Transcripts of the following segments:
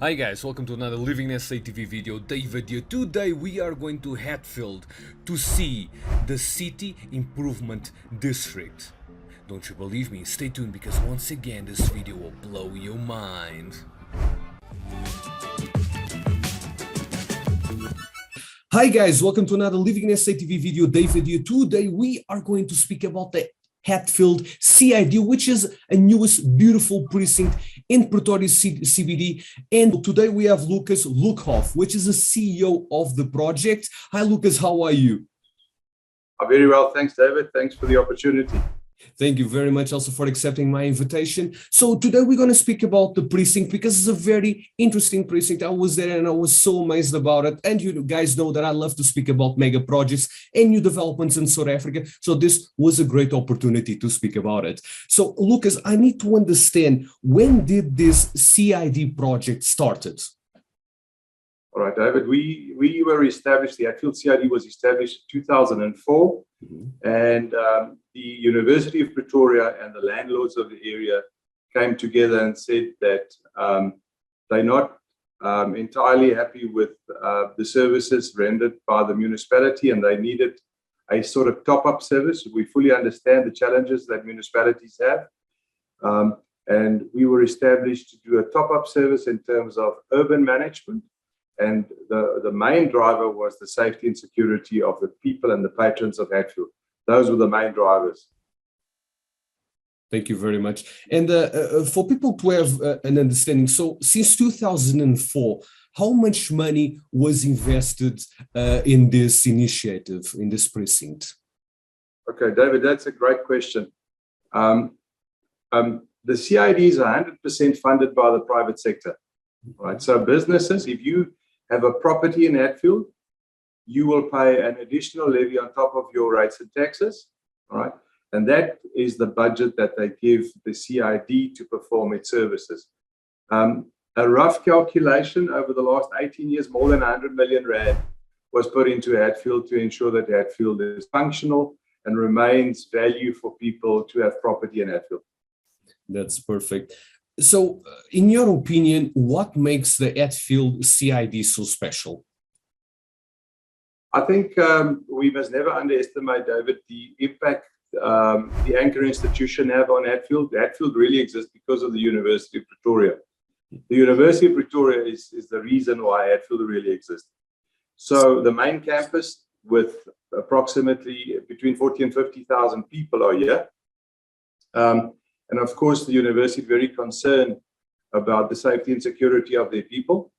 Hi guys, welcome to another LivinginSAtv video. David here. Today we are going to Hatfield to see the City Improvement District. Don't you believe me? Stay tuned because once again this video will blow your mind. Hi guys, welcome to another LivinginSAtv video. David here. Today we are going to speak about the Hatfield CID, which is a newest beautiful precinct in Pretoria CBD. And today we have Lucas Lukhoff, which is the CEO of the project. Hi Lucas, how are you? I'm very well, thanks David. Thanks for the opportunity. Thank you very much also for accepting my invitation. So today we're going to speak about the precinct because it's a very interesting precinct. I was there and I was so amazed about it. And you guys know that I love to speak about mega projects and new developments in South Africa. So this was a great opportunity to speak about it. So Lucas, I need to understand, when did this CID project started? All right, David, we were established, the Hatfield CID was established in 2004, and the University of Pretoria and the landlords of the area came together and said that they're not entirely happy with the services rendered by the municipality, and they needed a sort of top-up service. We fully understand the challenges that municipalities have, and we were established to do a top-up service in terms of urban management. And the main driver was the safety and security of the people and the patrons of Hatfield. Those were the main drivers. Thank you very much. And for people to have an understanding, so since 2004, how much money was invested in this initiative, in this precinct? Okay, David, that's a great question. The CID is 100% funded by the private sector. Right? So businesses, if you have a property in Hatfield, you will pay an additional levy on top of your rates and taxes, right? And that is the budget that they give the CID to perform its services. A rough calculation over the last 18 years, more than 100 million rand was put into Hatfield to ensure that Hatfield is functional and remains value for people to have property in Hatfield. That's perfect. So, in your opinion, what makes the Hatfield CID so special? I think we must never underestimate, David, the impact the anchor institution have on Hatfield. Hatfield really exists because of the University of Pretoria. The University of Pretoria is the reason why Hatfield really exists. So the main campus with approximately between 40 and 50,000 people are here. And of course, the university is very concerned about the safety and security of their people.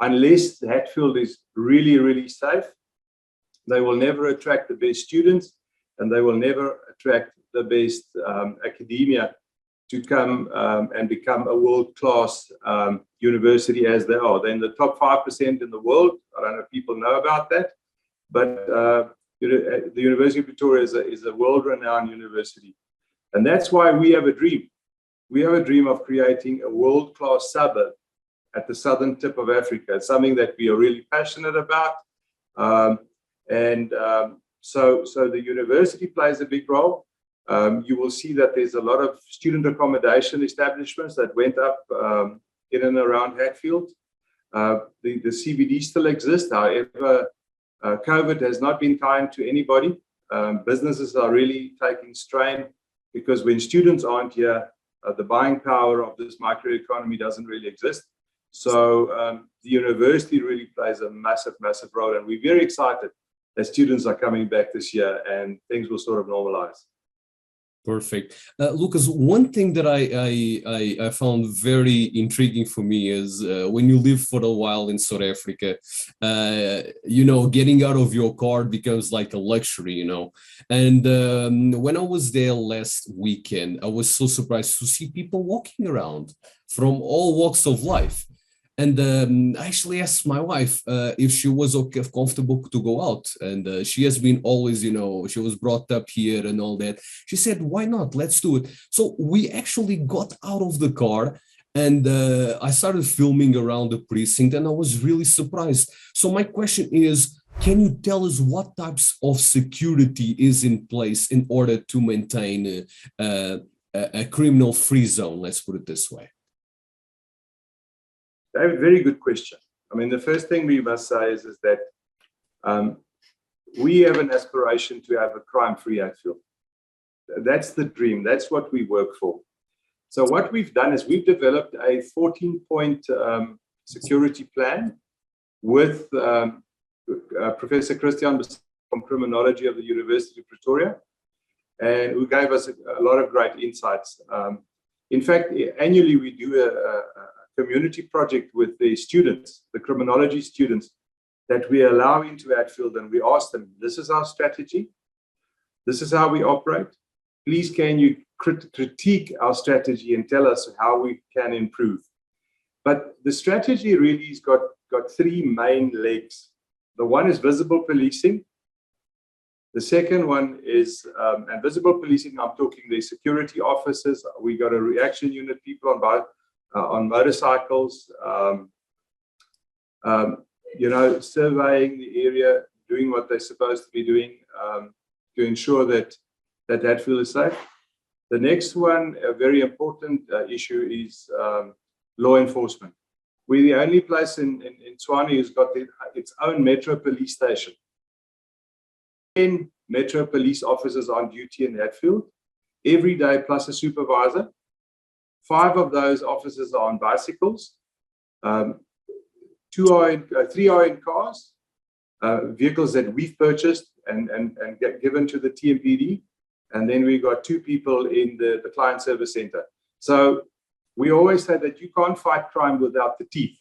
Unless Hatfield is really, really safe, they will never attract the best students, and they will never attract the best academia to come and become a world-class university as they are. They're in the top 5% in the world. I don't know if people know about that, but the University of Pretoria is a world-renowned university. And that's why we have a dream. We have a dream of creating a world-class suburb at the southern tip of Africa. It's something that we are really passionate about. So the university plays a big role. You will see that there's a lot of student accommodation establishments that went up in and around Hatfield. The CBD still exists. However, COVID has not been kind to anybody. Businesses are really taking strain, because when students aren't here, the buying power of this microeconomy doesn't really exist. So the university really plays a massive, massive role. And we're very excited that students are coming back this year and things will sort of normalize. Perfect. Lucas, one thing that I found very intriguing for me is when you live for a while in South Africa, getting out of your car becomes like a luxury, And when I was there last weekend, I was so surprised to see people walking around from all walks of life. And I actually asked my wife if she was comfortable to go out. And she has been always, she was brought up here and all that. She said, why not? Let's do it. So we actually got out of the car and I started filming around the precinct, and I was really surprised. So my question is, can you tell us what types of security is in place in order to maintain a criminal-free zone? Let's put it this way. David, very good question. I mean, the first thing we must say is that we have an aspiration to have a crime-free Hatfield. That's the dream. That's what we work for. So what we've done is we've developed a 14-point security plan with Professor Christian from Criminology of the University of Pretoria, and who gave us a lot of great insights. In fact, annually we do a community project with the students, the criminology students, that we allow into Hatfield, and we ask them, this is our strategy, this is how we operate. Please can you critique our strategy and tell us how we can improve. But the strategy really has got three main legs. The one is visible policing. The second one is, and visible policing, I'm talking the security officers. We got a reaction unit, people on motorcycles, surveying the area, doing what they're supposed to be doing to ensure that Hatfield is safe. The next one, a very important issue, is law enforcement. We're the only place in Tshwane who's got its own metro police station. 10 metro police officers on duty in Hatfield every day, plus a supervisor. 5 of those officers are on bicycles. 3 are in cars, vehicles that we've purchased and get given to the TMPD. And then we got 2 people in the client service center. So we always say that you can't fight crime without the teeth.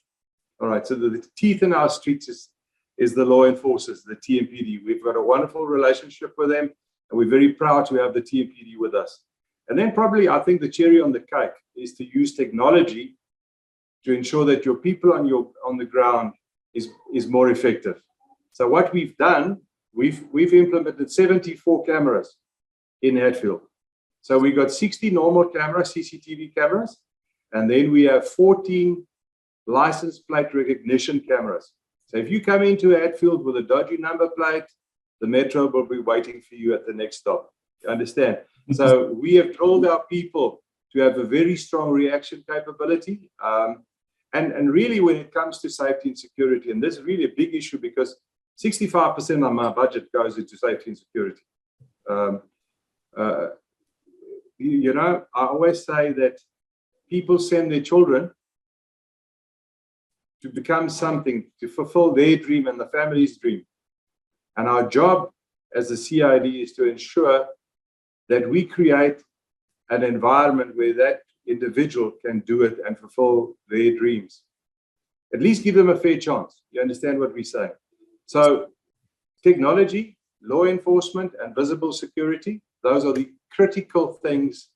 All right, so the teeth in our streets is the law enforcers, the TMPD. We've got a wonderful relationship with them, and we're very proud to have the TMPD with us. And then probably, I think the cherry on the cake is to use technology to ensure that your people on the ground is more effective. So what we've done, we've implemented 74 cameras in Hatfield. So we got 60 normal cameras, CCTV cameras, and then we have 14 license plate recognition cameras. So if you come into Hatfield with a dodgy number plate, the metro will be waiting for you at the next stop. You understand? So we have drilled our people to have a very strong reaction capability. And really, when it comes to safety and security, and this is really a big issue because 65% of my budget goes into safety and security. I always say that people send their children to become something, to fulfill their dream and the family's dream. And our job as a CID is to ensure that we create an environment where that individual can do it and fulfill their dreams. At least give them a fair chance. You understand what we're saying? So technology, law enforcement, and visible security, those are the critical things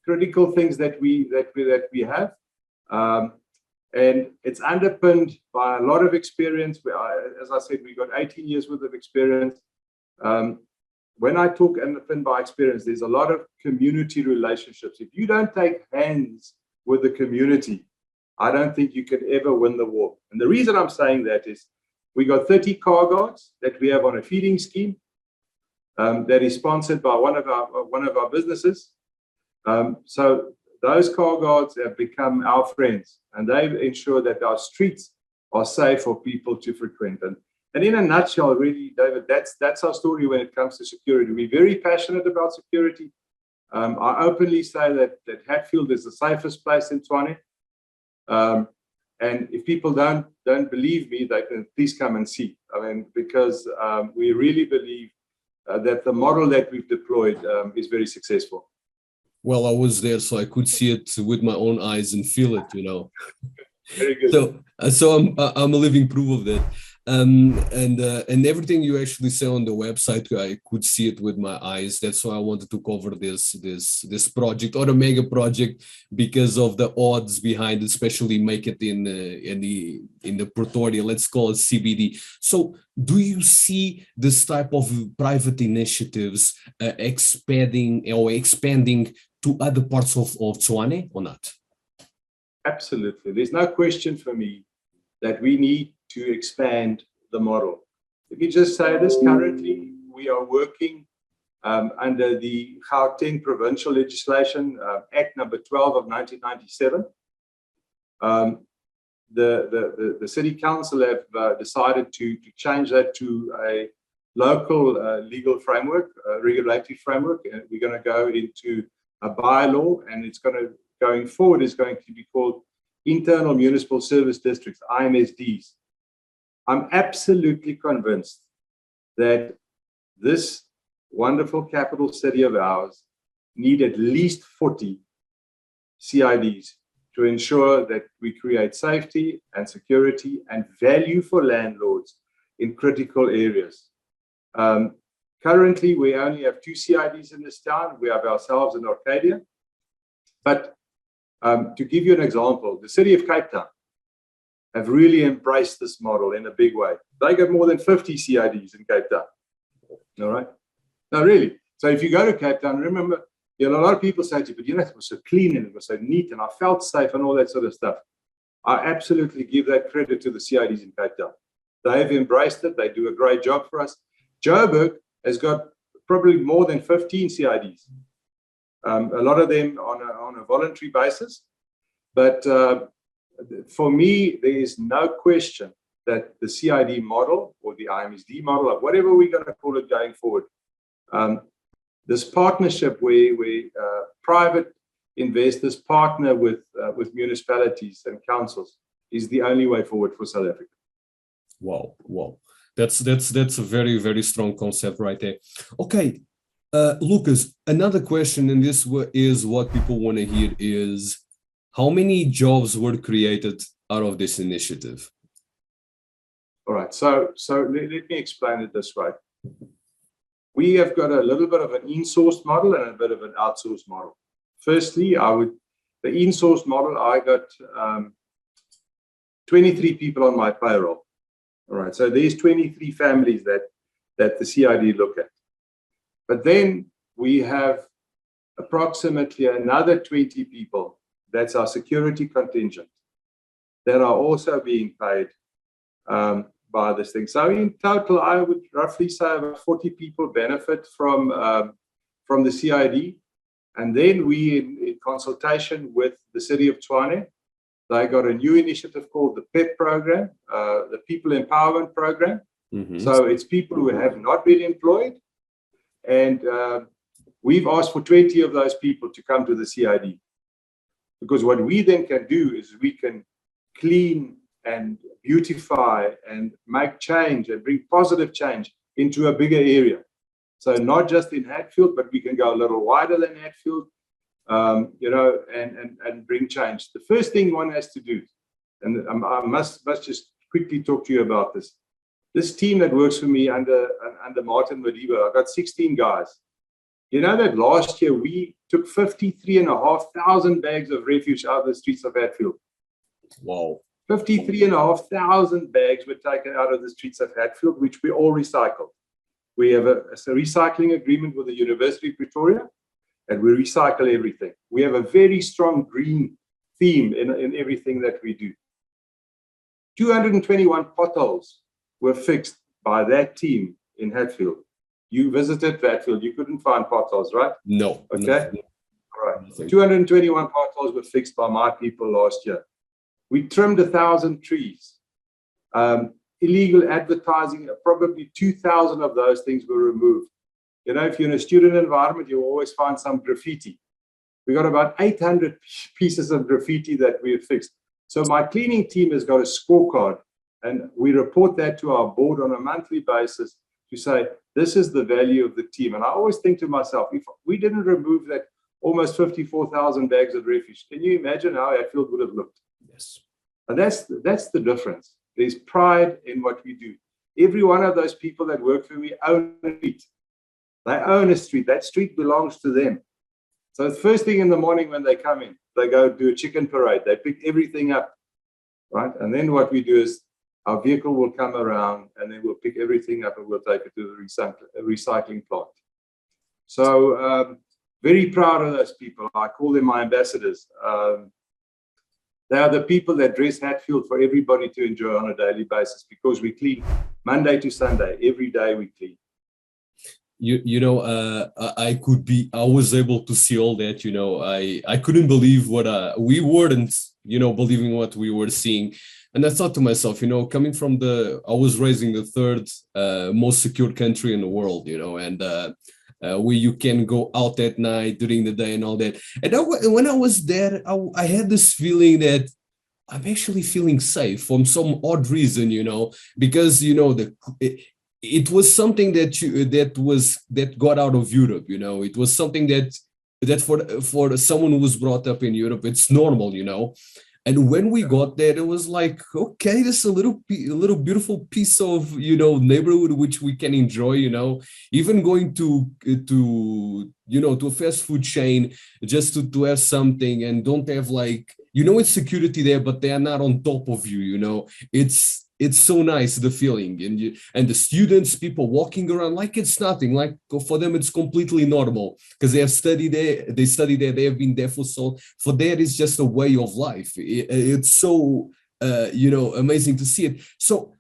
that we have. And it's underpinned by a lot of experience. As I said, we've got 18 years worth of experience. When I talk underpinned by experience, there's a lot of community relationships. If you don't take hands with the community, I don't think you can ever win the war. And the reason I'm saying that is we got 30 car guards that we have on a feeding scheme that is sponsored by one of our businesses. So those car guards have become our friends, and they ensure that our streets are safe for people to frequent. And in a nutshell, really, David, that's our story when it comes to security. We're very passionate about security. I openly say that Hatfield is the safest place in Tshwane. And if people don't believe me, they can please come and see. I mean, because we really believe that the model that we've deployed is very successful. Well, I was there, so I could see it with my own eyes and feel it, Very good. So I'm a living proof of that. And everything you actually say on the website, I could see it with my eyes. That's why I wanted to cover this project, or a mega project, because of the odds behind it, especially make it in the Pretoria, let's call it CBD. So do you see this type of private initiatives expanding to other parts of Tshwane or not? Absolutely. There's no question for me that we need to expand the model. Let me just say this, currently we are working under the Gauteng provincial legislation, Act number 12 of 1997. the city council have decided to change that to a local legal framework, regulatory framework, and we're going to go into a bylaw, and it's going forward is going to be called Internal Municipal Service Districts, IMSDs. I'm absolutely convinced that this wonderful capital city of ours need at least 40 CIDs to ensure that we create safety and security and value for landlords in critical areas. Currently, we only have 2 CIDs in this town. We have ourselves in Arcadia. But to give you an example, the city of Cape Town have really embraced this model in a big way. They got more than 50 CIDs in Cape Town. All right? No, really. So if you go to Cape Town, remember, a lot of people say to you, but it was so clean and it was so neat and I felt safe and all that sort of stuff. I absolutely give that credit to the CIDs in Cape Town. They have embraced it. They do a great job for us. Joburg has got probably more than 15 CIDs. A lot of them on a voluntary basis. But for me, there is no question that the CID model or the IMSD model, or whatever we're going to call it going forward, this partnership where private investors partner with municipalities and councils is the only way forward for South Africa. Wow. That's a very, very strong concept right there. Okay, Lucas, another question, and this is what people want to hear, is how many jobs were created out of this initiative? All right, so let me explain it this way. We have got a little bit of an in-sourced model and a bit of an outsourced model. Firstly, the in-sourced model, I got 23 people on my payroll. All right, so there's 23 families that the CID look at. But then we have approximately another 20 people, that's our security contingent, that are also being paid by this thing. So in total, I would roughly say about 40 people benefit from the CID. And then we, in consultation with the city of Tshwane, they got a new initiative called the PEP program, the People Empowerment Program. Mm-hmm. So it's people who have not been employed. And we've asked for 20 of those people to come to the CID. Because what we then can do is we can clean and beautify and make change and bring positive change into a bigger area. So not just in Hatfield, but we can go a little wider than Hatfield, and bring change. The first thing one has to do, and I must just quickly talk to you about this. This team that works for me under Martin Madiba, I've got 16 guys. You know that last year we took 53,500 bags of refuse out of the streets of Hatfield. Wow. 53,500 bags were taken out of the streets of Hatfield, which we all recycled. We have a recycling agreement with the University of Pretoria, and we recycle everything. We have a very strong green theme in everything that we do. 221 potholes were fixed by that team in Hatfield. You visited Hatfield, you couldn't find potholes, right? No. Okay. No. All right. 221 potholes were fixed by my people last year. We trimmed 1,000 trees. Illegal advertising, probably 2,000 of those things were removed. You know, if you're in a student environment, you always find some graffiti. We got about 800 pieces of graffiti that we have fixed. So my cleaning team has got a scorecard, and we report that to our board on a monthly basis to say, this is the value of the team. And I always think to myself, if we didn't remove that almost 54,000 bags of refuse, can you imagine how Hatfield would have looked? Yes. And that's the difference. There's pride in what we do. Every one of those people that work for me own a street. They own a street. That street belongs to them. So the first thing in the morning when they come in, they go do a chicken parade. They pick everything up, right? And then what we do is our vehicle will come around and then we'll pick everything up and we'll take it to the recycling plant. So very proud of those people. I call them my ambassadors. They are the people that dress Hatfield for everybody to enjoy on a daily basis, because we clean Monday to Sunday. Every day we clean. I was able to see all that. I couldn't believe what we weren't, believing what we were seeing. And I thought to myself, coming from I was raised in the third most secure country in the world, and where you can go out at night during the day and all that. And when I was there, I had this feeling that I'm actually feeling safe for some odd reason, because it was something that got out of Europe, It was something that for someone who was brought up in Europe, it's normal, And when we got there, it was like, okay, this is a little beautiful piece of neighborhood which we can enjoy. Even going to to a fast food chain just to have something and don't have it's security there, but they are not on top of you. It's so nice, the feeling, and the students, people walking around like it's nothing, like for them it's completely normal because they have studied there, they have been there for there is just a way of life. It's so amazing to see it. So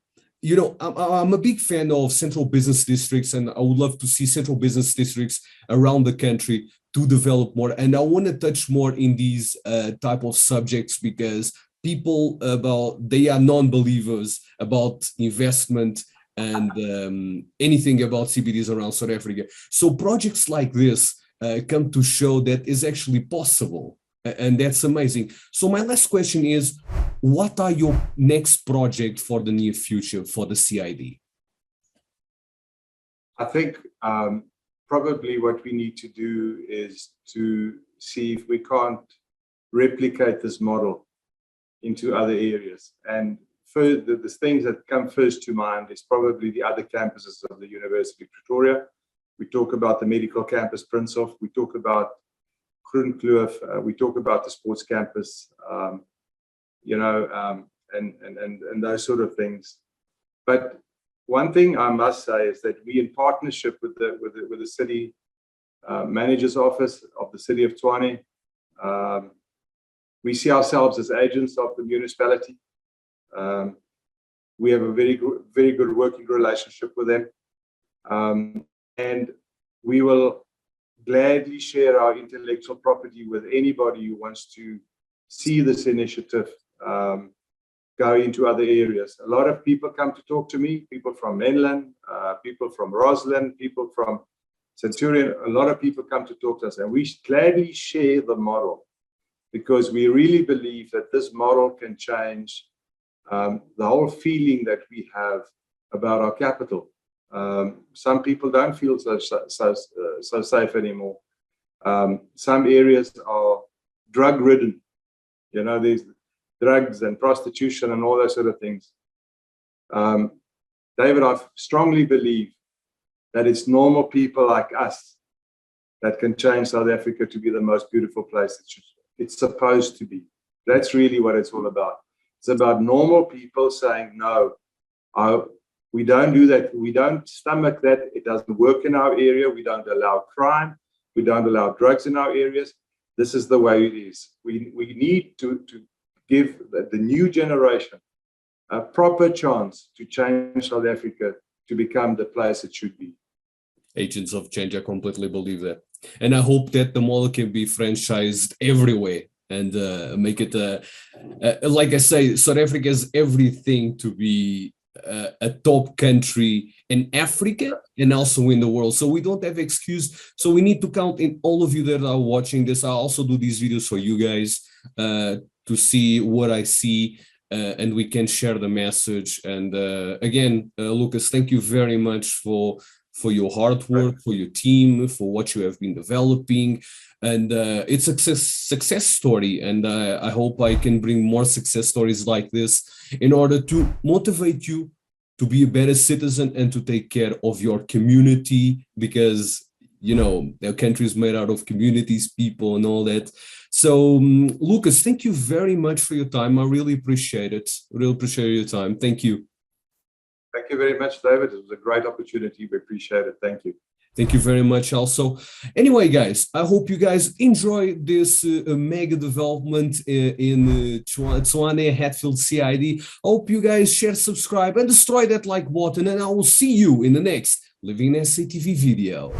I'm a big fan of central business districts, and I would love to see central business districts around the country to develop more. And I want to touch more in these type of subjects because people they are non-believers about investment and anything about CBDs around South Africa. So projects like this come to show that is actually possible, and that's amazing. So my last question is, what are your next project for the near future for the CID? I think probably what we need to do is to see if we can't replicate this model into other areas. And the things that come first to mind is probably the other campuses of the University of Pretoria. We talk about the medical campus, Prinshof. We talk about Groenkloof. We talk about the sports campus, and those sort of things. But one thing I must say is that we, in partnership with the city manager's office of the city of Tshwane, we see ourselves as agents of the municipality. We have a very good working relationship with them. And we will gladly share our intellectual property with anybody who wants to see this initiative go into other areas. A lot of people come to talk to me, people from Menlyn, people from Roslyn, people from Centurion. A lot of people come to talk to us, and we gladly share the model, because we really believe that this model can change the whole feeling that we have about our capital. Some people don't feel so safe anymore. Some areas are drug-ridden. There's drugs and prostitution and all those sort of things. David, I strongly believe that it's normal people like us that can change South Africa to be the most beautiful place it's supposed to be. That's really what it's all about. It's about normal people saying, no, we don't do that. We don't stomach that. It doesn't work in our area. We don't allow crime. We don't allow drugs in our areas. This is the way it is. We need to give the new generation a proper chance to change South Africa to become the place it should be. Agents of change, I completely believe that. And I hope that the model can be franchised everywhere and make it, like I say, South Africa has everything to be a top country in Africa and also in the world. So we don't have excuse. So we need to count in all of you that are watching this. I also do these videos for you guys to see what I see, and we can share the message. And again, Lucas, thank you very much for your hard work, for your team, for what you have been developing. And it's a success story. And I hope I can bring more success stories like this in order to motivate you to be a better citizen and to take care of your community, because, their country is made out of communities, people, and all that. So, Lucas, thank you very much for your time. I really appreciate it. Really appreciate your time. Thank you. Thank you very much, David. It was a great opportunity. We appreciate it. Thank you. Thank you very much also. Anyway, guys, I hope you guys enjoy this mega development in Tshwane Hatfield CID. I hope you guys share, subscribe, and destroy that like button, and I will see you in the next LivinginSAtv video.